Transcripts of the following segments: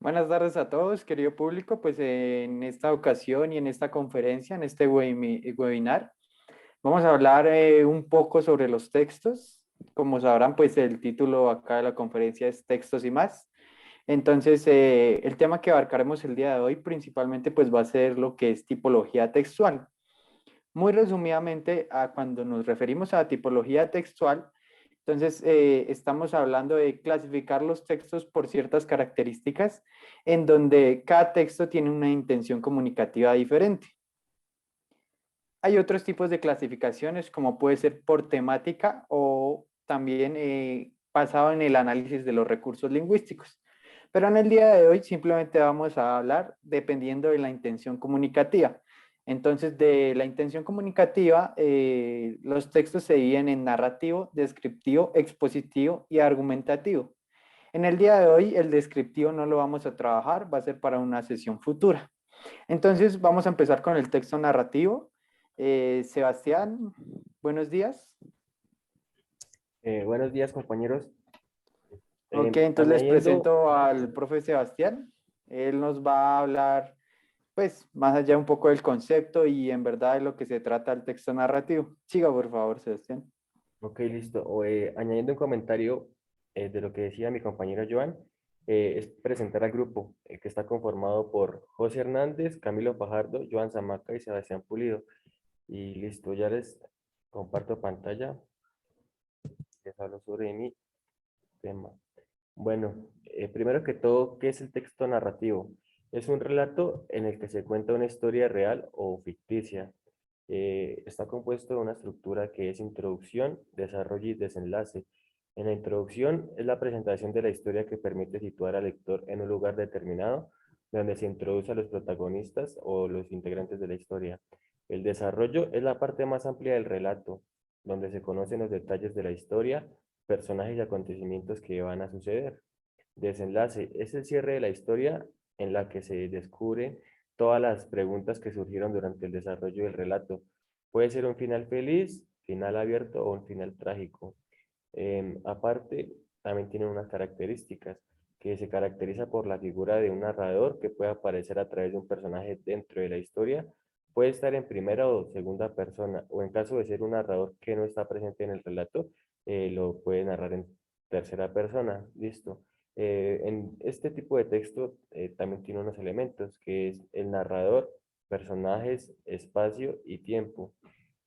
Buenas tardes a todos, querido público. Pues en esta ocasión y en esta conferencia, en este webinar, vamos a hablar un poco sobre los textos. Como sabrán, pues el título acá de la conferencia es Textos y más. Entonces, el tema que abarcaremos el día de hoy principalmente pues va a ser lo que es tipología textual. Muy resumidamente, cuando nos referimos a tipología textual, entonces estamos hablando de clasificar los textos por ciertas características en donde cada texto tiene una intención comunicativa diferente. Hay otros tipos de clasificaciones, como puede ser por temática o también basado en el análisis de los recursos lingüísticos. Pero en el día de hoy simplemente vamos a hablar dependiendo de la intención comunicativa. Entonces, de la intención comunicativa, los textos se dividen en narrativo, descriptivo, expositivo y argumentativo. En el día de hoy, el descriptivo no lo vamos a trabajar, va a ser para una sesión futura. Entonces, vamos a empezar con el texto narrativo. Sebastián, buenos días. Buenos días, compañeros. Ok, entonces les Añadiendo, presento al profe Sebastián. Él nos va a hablar, pues, más allá un poco del concepto y en verdad de lo que se trata el texto narrativo. Siga, por favor, Sebastián. ok, listo. Añadiendo un comentario de lo que decía mi compañero Joan, es presentar al grupo que está conformado por José Hernández, Camilo Fajardo, Joan Zamaca y Sebastián Pulido. Y listo, ya les comparto pantalla. Les hablo sobre mi tema. Bueno, primero que todo, ¿qué es el texto narrativo? Es un relato en el que se cuenta una historia real o ficticia. Está compuesto de una estructura que es introducción, desarrollo y desenlace. En la introducción es la presentación de la historia que permite situar al lector en un lugar determinado, donde se introduce a los protagonistas o los integrantes de la historia. El desarrollo es la parte más amplia del relato, donde se conocen los detalles de la historia, personajes y acontecimientos que van a suceder. Desenlace es el cierre de la historia en la que se descubren todas las preguntas que surgieron durante el desarrollo del relato. Puede ser un final feliz, final abierto o un final trágico. Aparte, también tiene unas características que se caracteriza por la figura de un narrador que puede aparecer a través de un personaje dentro de la historia. Puede estar en primera o segunda persona, o en caso de ser un narrador que no está presente en el relato, lo puede narrar en tercera persona. Listo. En este tipo de texto también tiene unos elementos, que es el narrador, personajes, espacio y tiempo.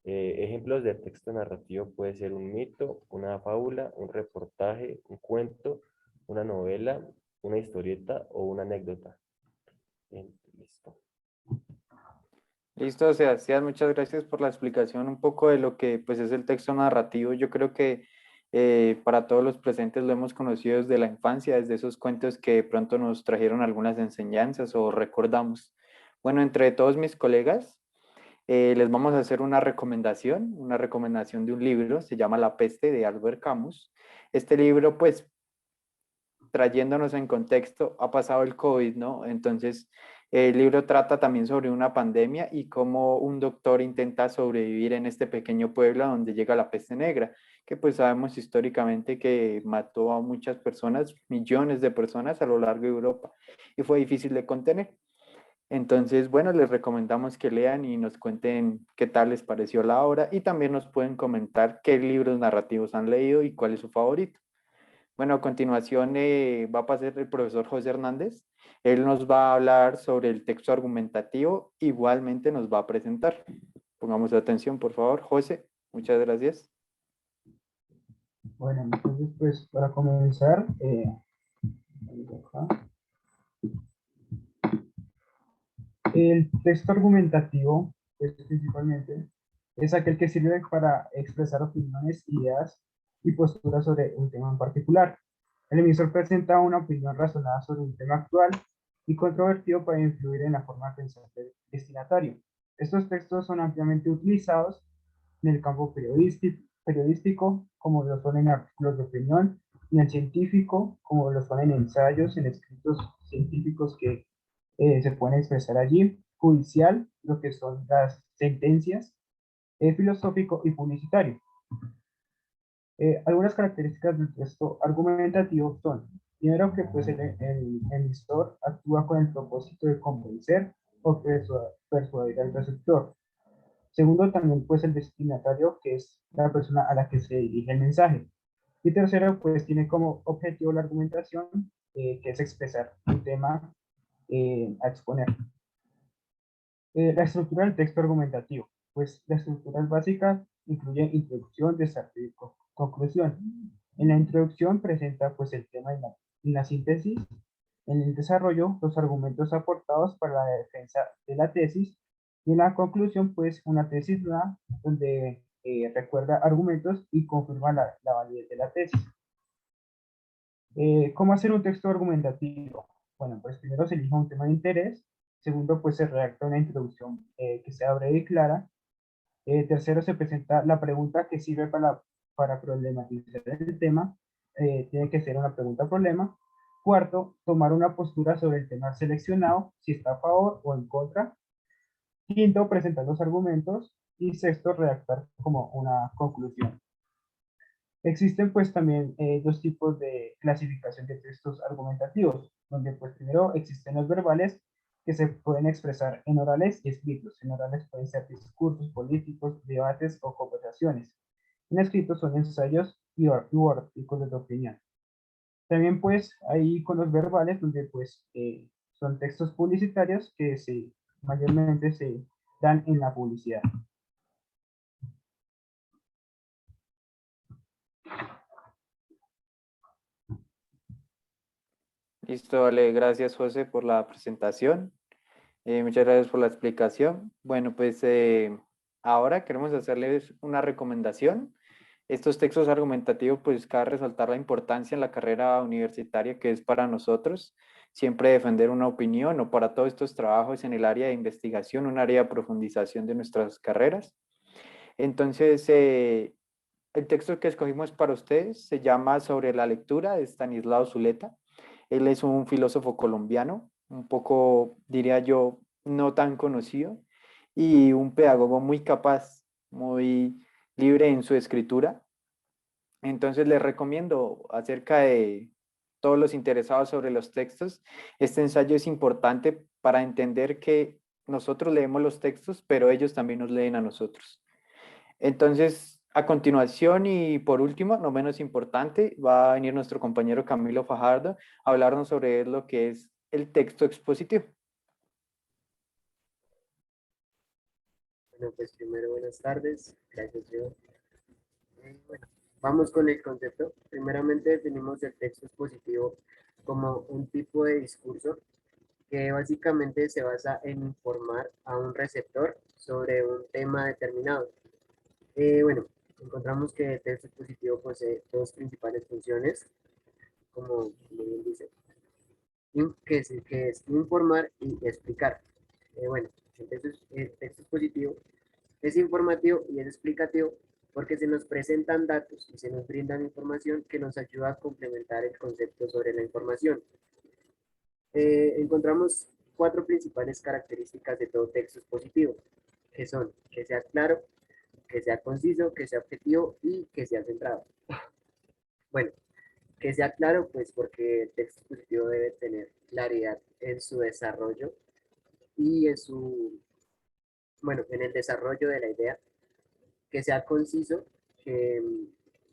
Ejemplos de texto narrativo puede ser un mito, una fábula, un reportaje, un cuento, una novela, una historieta o una anécdota. Listo. Listo, Sebastián, muchas gracias por la explicación un poco de lo que pues, es el texto narrativo. Yo creo que para todos los presentes lo hemos conocido desde la infancia, desde esos cuentos que de pronto nos trajeron algunas enseñanzas o recordamos. Bueno, entre todos mis colegas, les vamos a hacer una recomendación de un libro, se llama La peste de Albert Camus. Este libro, pues, trayéndonos en contexto, ha pasado el COVID, ¿no? Entonces, el libro trata también sobre una pandemia y cómo un doctor intenta sobrevivir en este pequeño pueblo donde llega la peste negra, que pues sabemos históricamente que mató a muchas personas, millones de personas a lo largo de Europa y fue difícil de contener. Entonces, bueno, les recomendamos que lean y nos cuenten qué tal les pareció la obra y también nos pueden comentar qué libros narrativos han leído y cuál es su favorito. Bueno, a continuación va a pasar el profesor José Hernández. Él nos va a hablar sobre el texto argumentativo, igualmente nos va a presentar. Pongamos atención, por favor. José, muchas gracias. Bueno, entonces pues para comenzar, acá. El texto argumentativo, pues, principalmente, es aquel que sirve para expresar opiniones, ideas y posturas sobre un tema en particular. El emisor presenta una opinión razonada sobre un tema actual y controvertido para influir en la forma de pensar del destinatario. Estos textos son ampliamente utilizados en el campo periodístico, como lo son en artículos de opinión, en el científico, como lo son en ensayos, en escritos científicos que se pueden expresar allí, judicial, lo que son las sentencias, filosófico y publicitario. Algunas características del texto argumentativo son Primero que pues el emisor actúa con el propósito de convencer o persuadir al receptor. Segundo, también pues el destinatario, que es la persona a la que se dirige el mensaje. Y tercero, pues tiene como objetivo la argumentación, que es expresar un tema a exponer. La estructura del texto argumentativo. Pues la estructura básica incluye introducción, desarrollo y conclusión. En la introducción presenta pues el tema en la síntesis. En el desarrollo, los argumentos aportados para la defensa de la tesis. Y en la conclusión, pues una tesis nueva donde recuerda argumentos y confirma la validez de la tesis. ¿Cómo hacer un texto argumentativo? Bueno, pues primero se elige un tema de interés. Segundo, pues se redacta una introducción que sea breve y clara. Tercero, se presenta la pregunta que sirve para problematizar el tema. Tiene que ser una pregunta-problema. Cuarto, tomar una postura sobre el tema seleccionado, si está a favor o en contra. Quinto, presentar los argumentos. Y sexto, redactar como una conclusión. Existen pues también dos tipos de clasificación de textos argumentativos, donde pues primero existen los verbales que se pueden expresar en orales y escritos. En orales pueden ser discursos políticos, debates o conversaciones. En escritos son ensayos u artículos de opinión. También pues hay con los verbales donde pues son textos publicitarios que mayormente se dan en la publicidad. Listo, vale, gracias José por la presentación. Muchas gracias por la explicación. Bueno, pues ahora queremos hacerles una recomendación. Estos textos argumentativos, pues cabe resaltar la importancia en la carrera universitaria que es para nosotros siempre defender una opinión o para todos estos trabajos en el área de investigación, un área de profundización de nuestras carreras. Entonces, el texto que escogimos para ustedes se llama Sobre la lectura de Stanislao Zuleta. Él es un filósofo colombiano, un poco, diría yo, no tan conocido, y un pedagogo muy capaz, muy libre en su escritura. Entonces les recomiendo acerca de todos los interesados sobre los textos. Este ensayo es importante para entender que nosotros leemos los textos, pero ellos también nos leen a nosotros. Entonces, a continuación y por último, no menos importante, va a venir nuestro compañero Camilo Fajardo a hablarnos sobre lo que es el texto expositivo. Bueno, pues primero buenas tardes, gracias yo. Bueno, vamos con el concepto. Primeramente definimos el texto expositivo como un tipo de discurso que básicamente se basa en informar a un receptor sobre un tema determinado. Bueno, encontramos que el texto expositivo posee dos principales funciones, como bien dice, que es informar y explicar. Bueno, entonces el texto expositivo es informativo y es explicativo porque se nos presentan datos y se nos brindan información que nos ayuda a complementar el concepto sobre la información. Encontramos cuatro principales características de todo texto expositivo, que son que sea claro, que sea conciso, que sea objetivo y que sea centrado. Bueno, que sea claro, pues porque el texto expositivo debe tener claridad en su desarrollo y en el desarrollo de la idea, que sea conciso, que,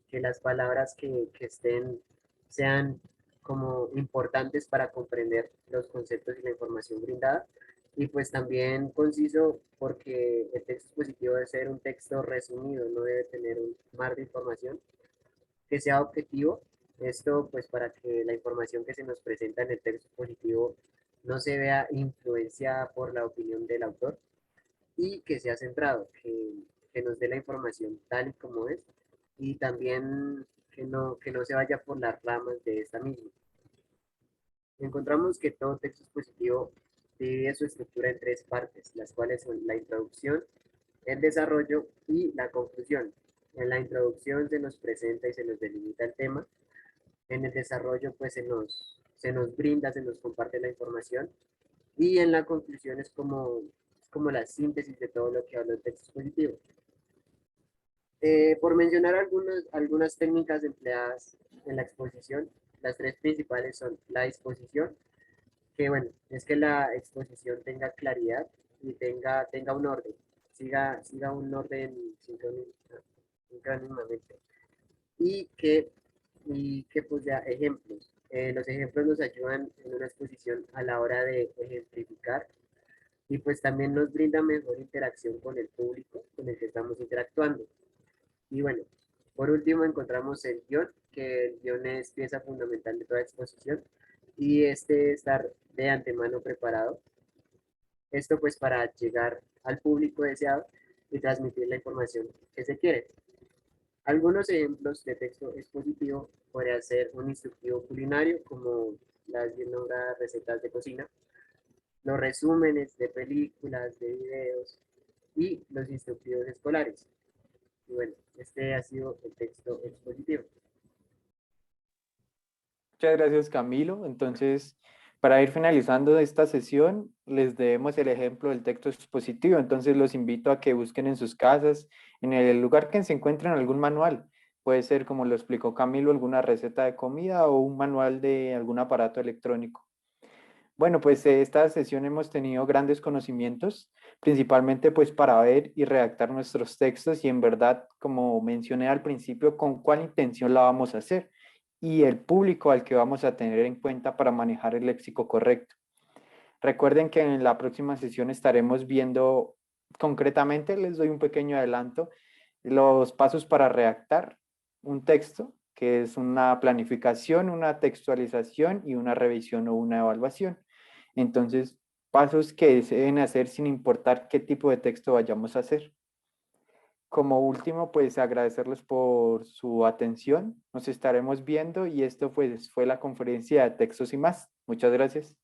que las palabras que estén sean como importantes para comprender los conceptos y la información brindada. Y pues también conciso porque el texto expositivo debe ser un texto resumido, no debe tener un mar de información, que sea objetivo. Esto pues para que la información que se nos presenta en el texto expositivo no se vea influenciada por la opinión del autor y que sea centrado, que nos dé la información tal y como es y también que no se vaya por las ramas de esta misma. Encontramos que todo texto expositivo divide su estructura en tres partes, las cuales son la introducción, el desarrollo y la conclusión. En la introducción se nos presenta y se nos delimita el tema. En el desarrollo pues se nos brinda, se nos comparte la información. Y en la conclusión es como la síntesis de todo lo que habla el texto expositivo. Por mencionar algunas técnicas empleadas en la exposición. Las tres principales son la disposición, que bueno, es que la exposición tenga claridad y tenga un orden, siga un orden sincrónicamente. Y que, y que pues ya ejemplos. Los ejemplos nos ayudan en una exposición a la hora de ejemplificar y pues también nos brinda mejor interacción con el público con el que estamos interactuando. Y bueno, por último encontramos el guión, que el guión es pieza fundamental de toda exposición y este estar de antemano preparado. Esto pues para llegar al público deseado y transmitir la información que se quiere. Algunos ejemplos de texto expositivo podría ser un instructivo culinario, como las bien nombradas recetas de cocina, los resúmenes de películas, de videos y los instructivos escolares. Y bueno, este ha sido el texto expositivo. Muchas gracias, Camilo. Entonces, para ir finalizando esta sesión, les debemos el ejemplo del texto expositivo. Entonces, los invito a que busquen en sus casas, en el lugar que se encuentren algún manual. Puede ser, como lo explicó Camilo, alguna receta de comida o un manual de algún aparato electrónico. Bueno, pues esta sesión hemos tenido grandes conocimientos, principalmente pues para ver y redactar nuestros textos y en verdad, como mencioné al principio, con cuál intención la vamos a hacer y el público al que vamos a tener en cuenta para manejar el léxico correcto. Recuerden que en la próxima sesión estaremos viendo concretamente, les doy un pequeño adelanto, los pasos para redactar un texto, que es una planificación, una textualización y una revisión o una evaluación. Entonces, pasos que se deben hacer sin importar qué tipo de texto vayamos a hacer. Como último, pues agradecerles por su atención. Nos estaremos viendo y esto pues fue la conferencia de Textos y más. Muchas gracias.